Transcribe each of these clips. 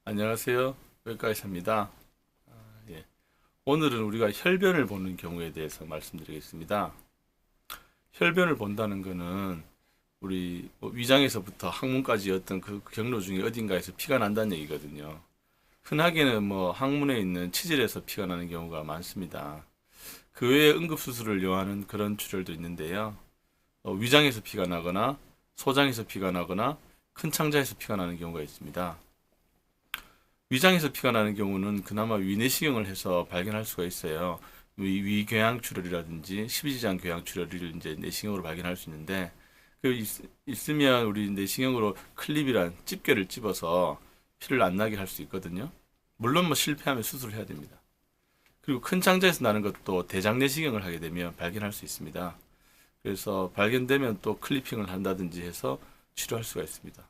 안녕하세요. 외과의사입니다. 예. 오늘은 우리가 혈변을 보는 경우에 대해서 말씀드리겠습니다. 혈변을 본다는 것은 우리 위장에서부터 항문까지 어떤 그 경로 중에 어딘가에서 피가 난다는 얘기거든요. 흔하게는 항문에 있는 치질에서 피가 나는 경우가 많습니다. 그 외에 응급수술을 요하는 그런 출혈도 있는데요. 위장에서 피가 나거나 소장에서 피가 나거나 큰 창자에서 피가 나는 경우가 있습니다. 위장에서 피가 나는 경우는 그나마 위내시경을 해서 발견할 수가 있어요. 위궤양출혈이라든지 십이지장 궤양출혈을 이제 내시경으로 발견할 수 있는데 있으면 우리 내시경으로 클립이란 집게를 집어서 피를 안 나게 할 수 있거든요. 물론 실패하면 수술을 해야 됩니다. 그리고 큰 창자에서 나는 것도 대장 내시경을 하게 되면 발견할 수 있습니다. 그래서 발견되면 또 클리핑을 한다든지 해서 치료할 수가 있습니다.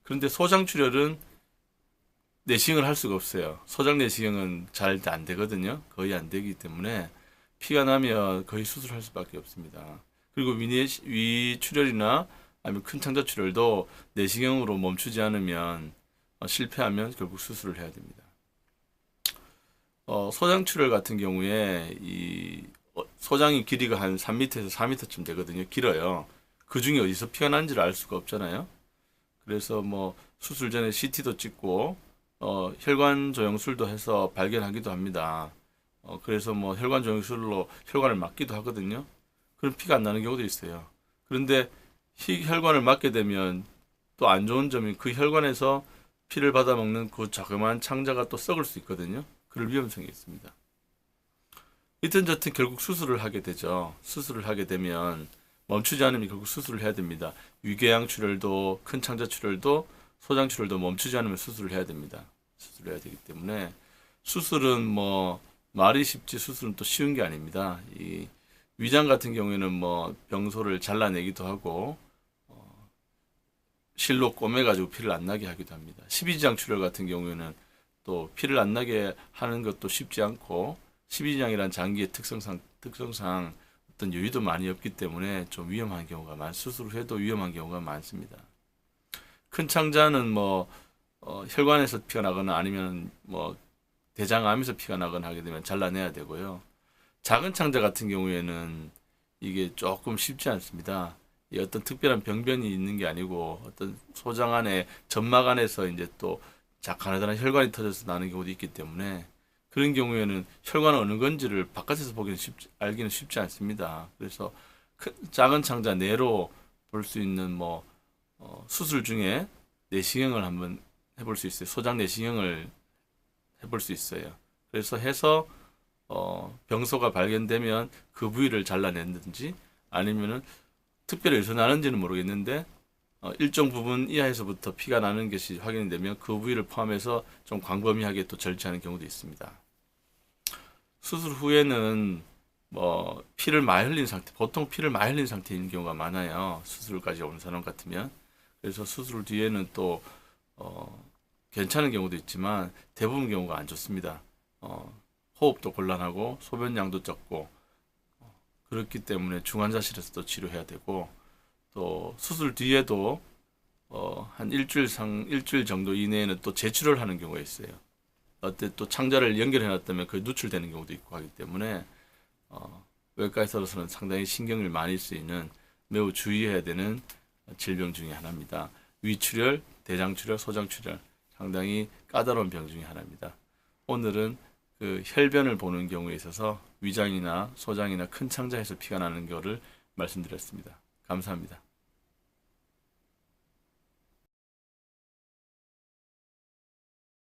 그런데 소장출혈은 내시경을 할 수가 없어요. 소장 내시경은 잘 안 되거든요. 거의 안 되기 때문에 피가 나면 거의 수술할 수밖에 없습니다. 그리고 위출혈이나 아니면 큰 창자 출혈도 내시경으로 멈추지 않으면 실패하면 결국 수술을 해야 됩니다. 소장 출혈 같은 경우에 소장이 길이가 한 3m에서 4m쯤 되거든요. 길어요. 그 중에 어디서 피가 난지를 알 수가 없잖아요. 그래서 수술 전에 CT도 찍고 혈관 조영술도 해서 발견하기도 합니다. 그래서 혈관 조영술로 혈관을 막기도 하거든요. 그럼 피가 안 나는 경우도 있어요. 그런데 혈관을 막게 되면 또 안 좋은 점이 그 혈관에서 피를 받아먹는 그 자그마한 창자가 또 썩을 수 있거든요. 그럴 위험성이 있습니다. 이튼 저튼 결국 수술을 하게 되죠. 수술을 하게 되면 멈추지 않으면 결국 수술을 해야 됩니다. 위궤양 출혈도 큰 창자 출혈도 소장 출혈도 멈추지 않으면 수술을 해야 됩니다. 수술을 해야 되기 때문에 수술은 말이 쉽지 수술은 또 쉬운 게 아닙니다. 이 위장 같은 경우에는 병소를 잘라내기도 하고 실로 꼬매가지고 피를 안 나게 하기도 합니다. 십이지장 출혈 같은 경우에는 또 피를 안 나게 하는 것도 쉽지 않고 십이지장이란 장기의 특성상 어떤 여유도 많이 없기 때문에 좀 위험한 경우가 수술을 해도 위험한 경우가 많습니다. 큰 창자는 혈관에서 피가 나거나 아니면 대장암에서 피가 나거나 하게 되면 잘라내야 되고요. 작은 창자 같은 경우에는 이게 조금 쉽지 않습니다. 어떤 특별한 병변이 있는 게 아니고 어떤 소장 안에 점막 안에서 이제 또 가느다란 혈관이 터져서 나는 경우도 있기 때문에 그런 경우에는 혈관은 어느 건지를 바깥에서 알기는 쉽지 않습니다. 그래서 작은 창자 내로 볼 수 있는 수술 중에 내시경을 한번 해볼 수 있어요. 소장 내시경을 해볼 수 있어요. 그래서 해서 병소가 발견되면 그 부위를 잘라낸든지 아니면은 특별히 어디서 나는지는 모르겠는데 일정 부분 이하에서부터 피가 나는 것이 확인이 되면 그 부위를 포함해서 좀 광범위하게 또 절제하는 경우도 있습니다. 수술 후에는 피를 많이 흘린 상태, 보통 피를 많이 흘린 상태인 경우가 많아요. 수술까지 온 사람 같으면. 그래서 수술 뒤에는 또 괜찮은 경우도 있지만 대부분 경우가 안 좋습니다. 호흡도 곤란하고 소변량도 적고 그렇기 때문에 중환자실에서도 치료해야 되고 또 수술 뒤에도 한 일주일 정도 이내에는 또 재출혈을 하는 경우가 있어요. 어때 또 창자를 연결해 놨다면 그게 누출되는 경우도 있고 하기 때문에 외과에서는 상당히 신경을 많이 쓰이는 매우 주의해야 되는 질병 중에 하나입니다. 위출혈, 대장출혈, 소장출혈 상당히 까다로운 병 중에 하나입니다. 오늘은 그 혈변을 보는 경우에 있어서 위장이나 소장이나 큰 창자에서 피가 나는 경우를 말씀드렸습니다. 감사합니다.